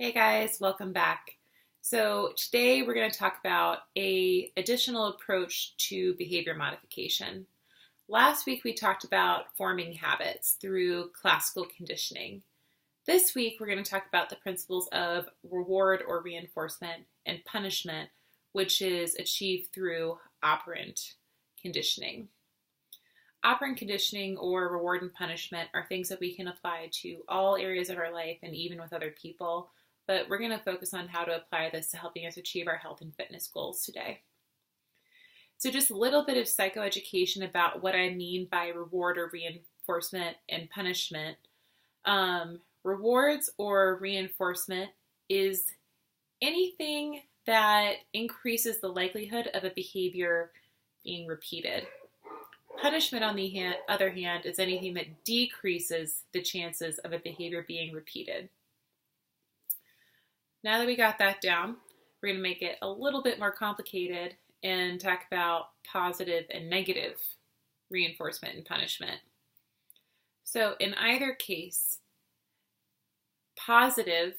Hey guys, welcome back. So today we're going to talk about an additional approach to behavior modification. Last week we talked about forming habits through classical conditioning. This week we're going to talk about the principles of reward or reinforcement and punishment, which is achieved through operant conditioning. Operant conditioning or reward and punishment are things that we can apply to all areas of our life and even with other people. But we're going to focus on how to apply this to helping us achieve our health and fitness goals today. So just a little bit of psychoeducation about what I mean by reward or reinforcement and punishment. Rewards or reinforcement is anything that increases the likelihood of a behavior being repeated. Punishment, on the other hand, is anything that decreases the chances of a behavior being repeated. Now that we got that down, we're going to make it a little bit more complicated and talk about positive and negative reinforcement and punishment. So in either case, positive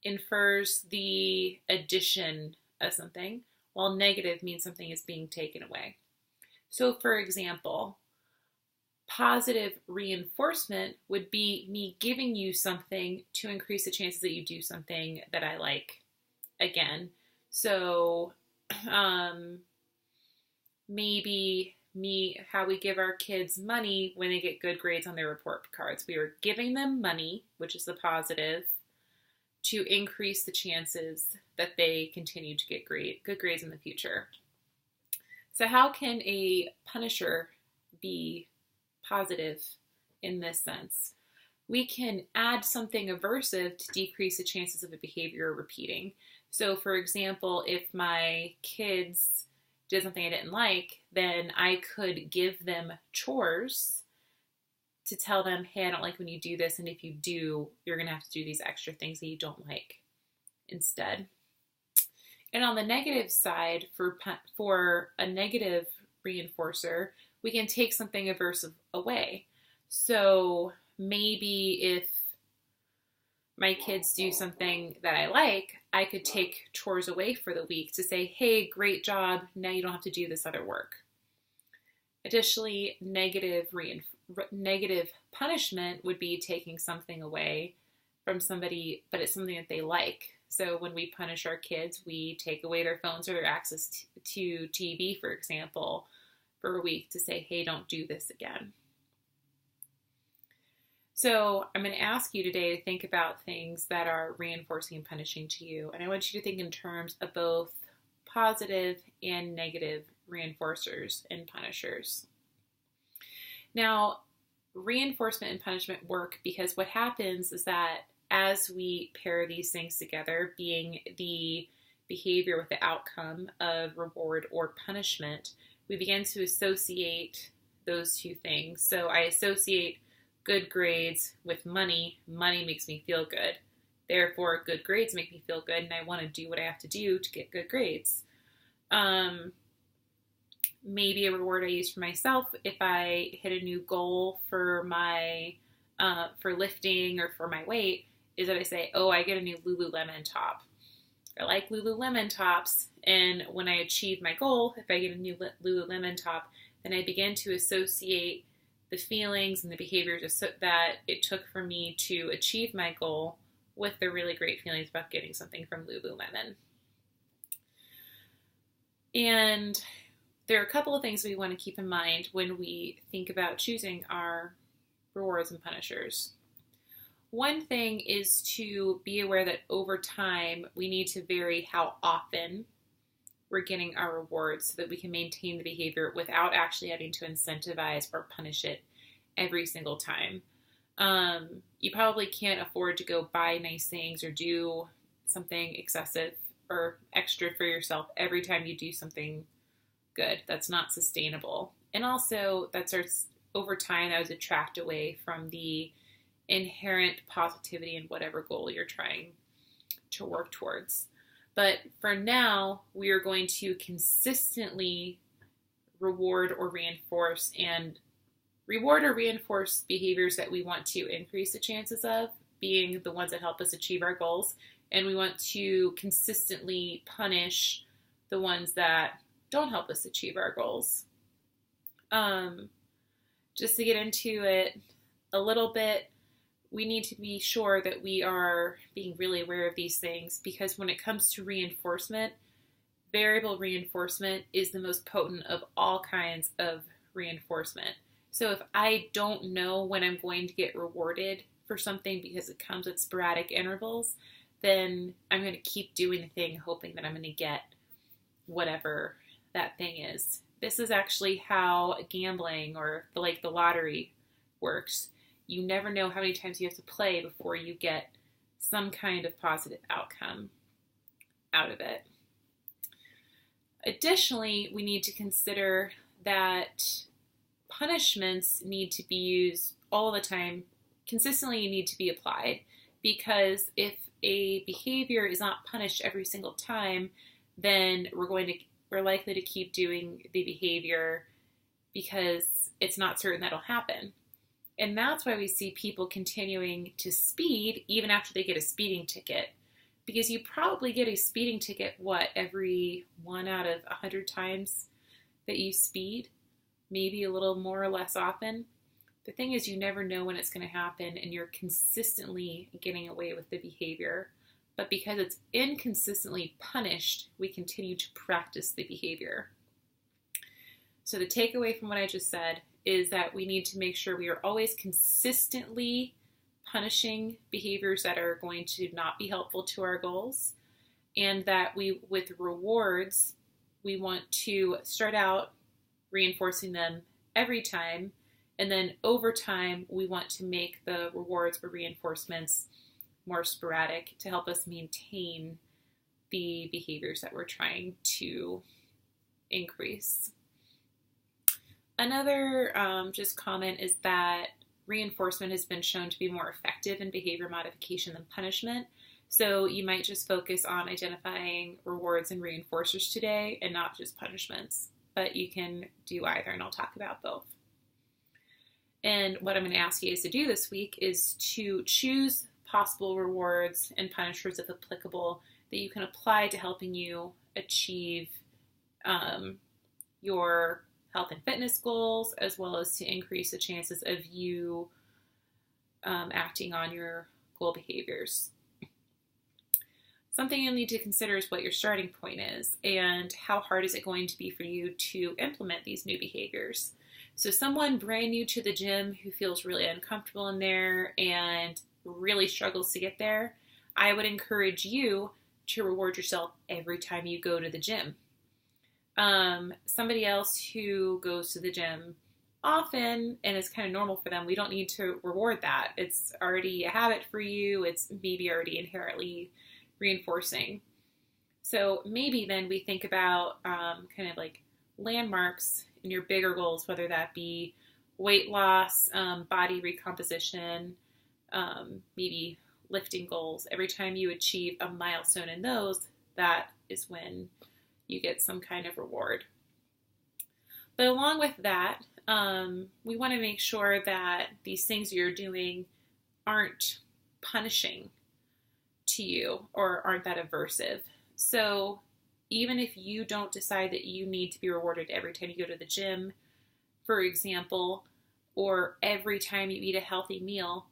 infers the addition of something, while negative means something is being taken away. So for example, positive reinforcement would be me giving you something to increase the chances that you do something that I like again. So maybe how we give our kids money when they get good grades on their report cards. We are giving them money, which is the positive, to increase the chances that they continue to get good grades in the future. So how can a punisher be positive in this sense? We can add something aversive to decrease the chances of a behavior repeating. So for example, if my kids did something I didn't like, then I could give them chores to tell them, hey, I don't like when you do this, and if you do, you're going to have to do these extra things that you don't like instead. And on the negative side, for a negative reinforcer, we can take something aversive away. So maybe if my kids do something that I like, I could take chores away for the week to say, hey, great job, now you don't have to do this other work. Additionally, negative punishment would be taking something away from somebody, but it's something that they like. So when we punish our kids, we take away their phones or their access to TV, for example, for a week to say, hey, don't do this again. So I'm going to ask you today to think about things that are reinforcing and punishing to you. And I want you to think in terms of both positive and negative reinforcers and punishers. Now, reinforcement and punishment work because what happens is that as we pair these things together, being the behavior with the outcome of reward or punishment, we begin to associate those two things. So I associate good grades with money. Money makes me feel good. Therefore, good grades make me feel good, and I want to do what I have to do to get good grades. Maybe a reward I use for myself if I hit a new goal for my for lifting or for my weight is that I say, oh, I get a new Lululemon top. I like Lululemon tops, and when I achieve my goal, if I get a new Lululemon top, then I begin to associate the feelings and the behaviors that it took for me to achieve my goal with the really great feelings about getting something from Lululemon. And there are a couple of things we want to keep in mind when we think about choosing our rewards and punishers. One thing is to be aware that over time, we need to vary how often we're getting our rewards so that we can maintain the behavior without actually having to incentivize or punish it every single time. You probably can't afford to go buy nice things or do something excessive or extra for yourself every time you do something good. That's not sustainable. And also, that starts over time, that would detract away from the inherent positivity in whatever goal you're trying to work towards. But for now, we are going to consistently reward or reinforce behaviors that we want to increase the chances of being the ones that help us achieve our goals, and we want to consistently punish the ones that don't help us achieve our goals. Just to get into it a little bit, we need to be sure that we are being really aware of these things, because when it comes to reinforcement, variable reinforcement is the most potent of all kinds of reinforcement. So if I don't know when I'm going to get rewarded for something because it comes at sporadic intervals, then I'm going to keep doing the thing hoping that I'm going to get whatever that thing is. This is actually how gambling or the lottery works. You never know how many times you have to play before you get some kind of positive outcome out of it. Additionally, we need to consider that punishments need to be used all the time, consistently need to be applied, because if a behavior is not punished every single time, then we're likely to keep doing the behavior because it's not certain that'll happen. And that's why we see people continuing to speed even after they get a speeding ticket. Because you probably get a speeding ticket, every 1 out of 100 times that you speed? Maybe a little more or less often. The thing is, you never know when it's going to happen, and you're consistently getting away with the behavior. But because it's inconsistently punished, we continue to practice the behavior. So the takeaway from what I just said is that we need to make sure we are always consistently punishing behaviors that are going to not be helpful to our goals, and that with rewards, we want to start out reinforcing them every time, and then over time, we want to make the rewards or reinforcements more sporadic to help us maintain the behaviors that we're trying to increase. Another just comment is that reinforcement has been shown to be more effective in behavior modification than punishment. So you might just focus on identifying rewards and reinforcers today and not just punishments. But you can do either, and I'll talk about both. And what I'm going to ask you guys to do this week is to choose possible rewards and punishers, if applicable, that you can apply to helping you achieve your health and fitness goals, as well as to increase the chances of you acting on your goal behaviors. Something you'll need to consider is what your starting point is and how hard is it going to be for you to implement these new behaviors. So someone brand new to the gym who feels really uncomfortable in there and really struggles to get there, I would encourage you to reward yourself every time you go to the gym. Somebody else who goes to the gym often and it's kind of normal for them, we don't need to reward that. It's already a habit for you. It's maybe already inherently reinforcing. So maybe then we think about kind of like landmarks in your bigger goals, whether that be weight loss, body recomposition, maybe lifting goals. Every time you achieve a milestone in those, that is when you get some kind of reward. But along with that, we want to make sure that these things you're doing aren't punishing to you or aren't that aversive. So even if you don't decide that you need to be rewarded every time you go to the gym, for example, or every time you eat a healthy meal,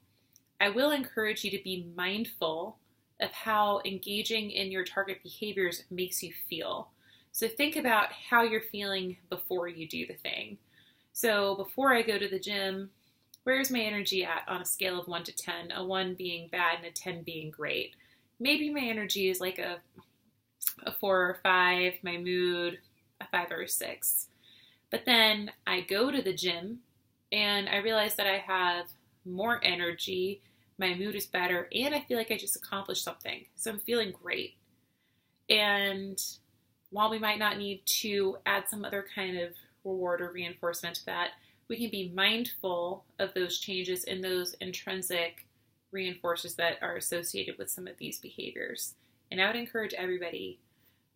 I will encourage you to be mindful of how engaging in your target behaviors makes you feel. So think about how you're feeling before you do the thing. So before I go to the gym, where's my energy at on a scale of 1 to 10? A 1 being bad and a 10 being great. Maybe my energy is like a 4 or 5, my mood a 5 or a 6. But then I go to the gym and I realize that I have more energy, my mood is better, and I feel like I just accomplished something. So I'm feeling great. And while we might not need to add some other kind of reward or reinforcement to that, we can be mindful of those changes and those intrinsic reinforcers that are associated with some of these behaviors. And I would encourage everybody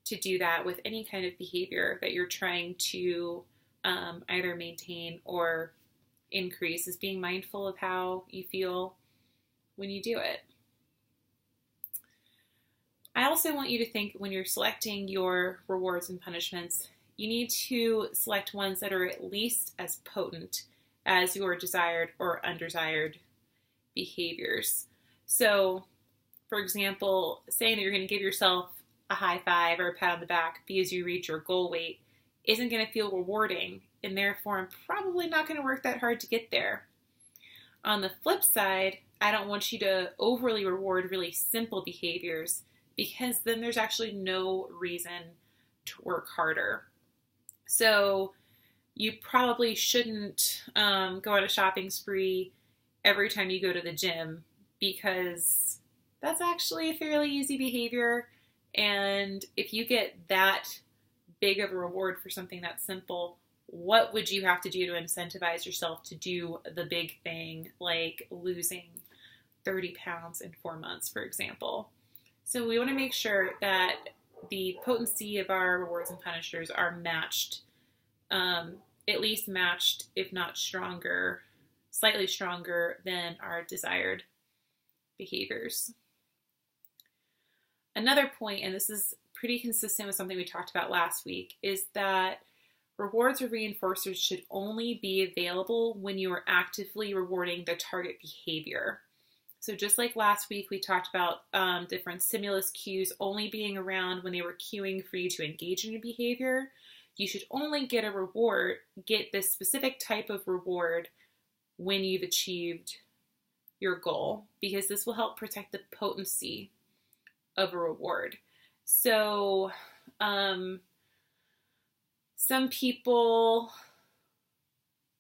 to do that with any kind of behavior that you're trying to either maintain or increase, is being mindful of how you feel when you do it. also want you to think when you're selecting your rewards and punishments, you need to select ones that are at least as potent as your desired or undesired behaviors. So, for example, saying that you're going to give yourself a high five or a pat on the back because you reach your goal weight isn't going to feel rewarding, and therefore I'm probably not going to work that hard to get there. On the flip side, I don't want you to overly reward really simple behaviors because then there's actually no reason to work harder. So you probably shouldn't go on a shopping spree every time you go to the gym because that's actually a fairly easy behavior. And if you get that big of a reward for something that's simple, what would you have to do to incentivize yourself to do the big thing, like losing 30 pounds in 4 months, for example? So we want to make sure that the potency of our rewards and punishers are matched, at least matched, if not stronger, slightly stronger than our desired behaviors. Another point, and this is pretty consistent with something we talked about last week, is that rewards or reinforcers should only be available when you are actively rewarding the target behavior. So just like last week, we talked about different stimulus cues only being around when they were cueing for you to engage in your behavior. You should only get this specific type of reward when you've achieved your goal, because this will help protect the potency of a reward. So some people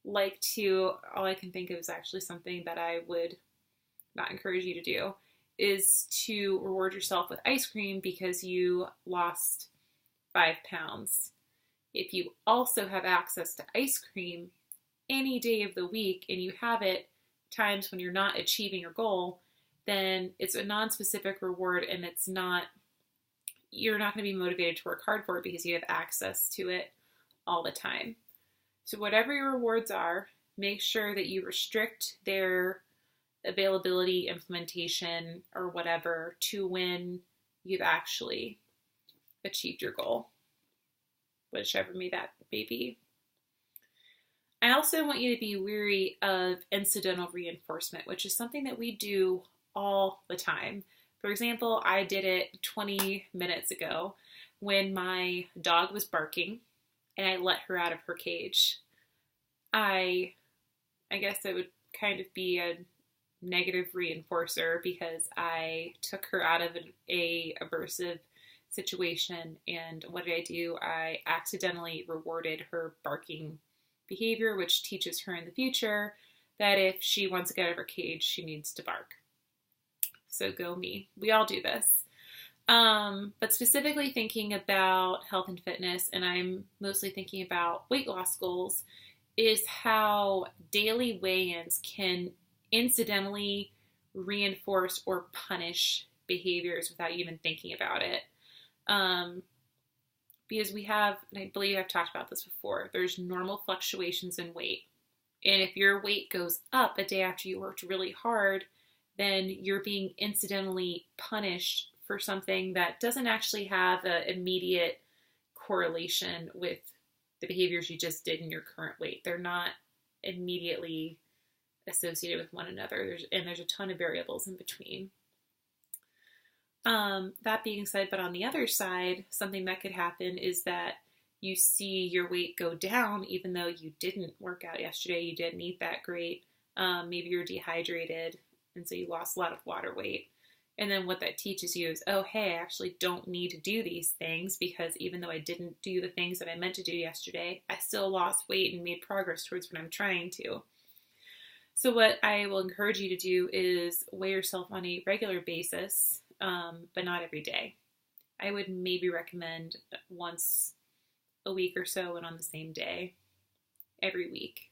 like to, all I can think of is actually something that I would not encourage you to do, is to reward yourself with ice cream because you lost 5 pounds. If you also have access to ice cream any day of the week and you have it times when you're not achieving your goal, then it's a non-specific reward and you're not going to be motivated to work hard for it because you have access to it all the time. So whatever your rewards are, make sure that you restrict their availability, implementation, or whatever to when you've actually achieved your goal, whichever may that may be. I also want you to be wary of incidental reinforcement, which is something that we do all the time. For example, I did it 20 minutes ago when my dog was barking and I let her out of her cage. I guess it would kind of be a negative reinforcer because I took her out of a aversive situation, and what did I do? I accidentally rewarded her barking behavior, which teaches her in the future that if she wants to get out of her cage, she needs to bark. So go me. We all do this. But specifically thinking about health and fitness, and I'm mostly thinking about weight loss goals, is how daily weigh-ins can incidentally reinforce or punish behaviors without you even thinking about it. Because we have, and I believe I've talked about this before, there's normal fluctuations in weight. And if your weight goes up a day after you worked really hard, then you're being incidentally punished for something that doesn't actually have an immediate correlation with the behaviors you just did in your current weight. They're not immediately associated with one another. There's a ton of variables in between. That being said, but on the other side, something that could happen is that you see your weight go down even though you didn't work out yesterday, you didn't eat that great, maybe you're dehydrated, and so you lost a lot of water weight. And then what that teaches you is, oh, hey, I actually don't need to do these things because even though I didn't do the things that I meant to do yesterday, I still lost weight and made progress towards what I'm trying to. So what I will encourage you to do is weigh yourself on a regular basis, but not every day. I would maybe recommend once a week or so and on the same day every week.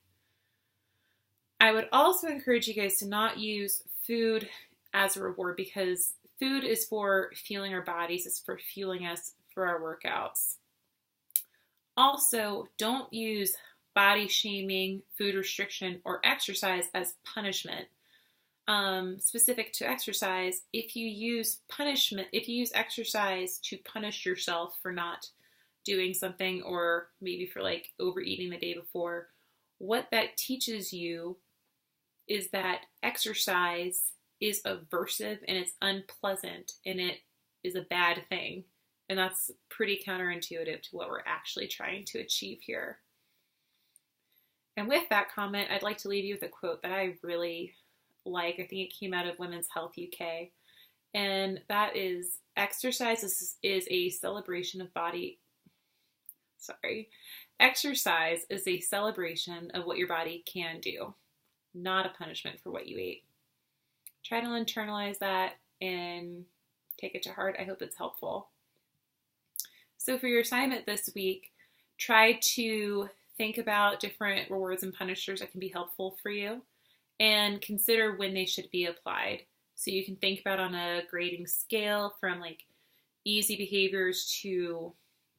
I would also encourage you guys to not use food as a reward because food is for fueling our bodies, it's for fueling us for our workouts. Also, don't use body shaming, food restriction, or exercise as punishment. specific to exercise, if you use exercise to punish yourself for not doing something, or maybe for like overeating the day before, what that teaches you is that exercise is aversive and it's unpleasant and it is a bad thing. And that's pretty counterintuitive to what we're actually trying to achieve here. And with that comment, I'd like to leave you with a quote that I really like. I think it came out of Women's Health UK. And that is, exercise is a celebration of body. Exercise is a celebration of what your body can do, not a punishment for what you ate. Try to internalize that and take it to heart. I hope it's helpful. So for your assignment this week, try to think about different rewards and punishers that can be helpful for you and consider when they should be applied. So you can think about on a grading scale from like easy behaviors to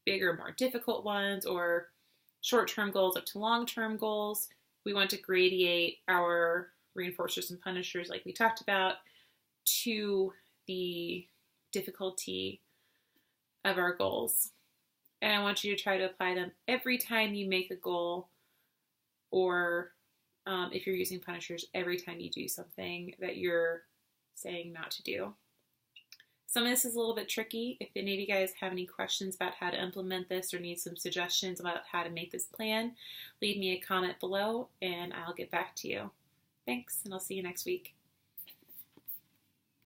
bigger, more difficult ones, or short-term goals up to long-term goals. We want to gradiate our reinforcers and punishers like we talked about to the difficulty of our goals. And I want you to try to apply them every time you make a goal, or if you're using punishers, every time you do something that you're saying not to do. Some of this is a little bit tricky. If any of you guys have any questions about how to implement this or need some suggestions about how to make this plan, leave me a comment below and I'll get back to you. Thanks, and I'll see you next week.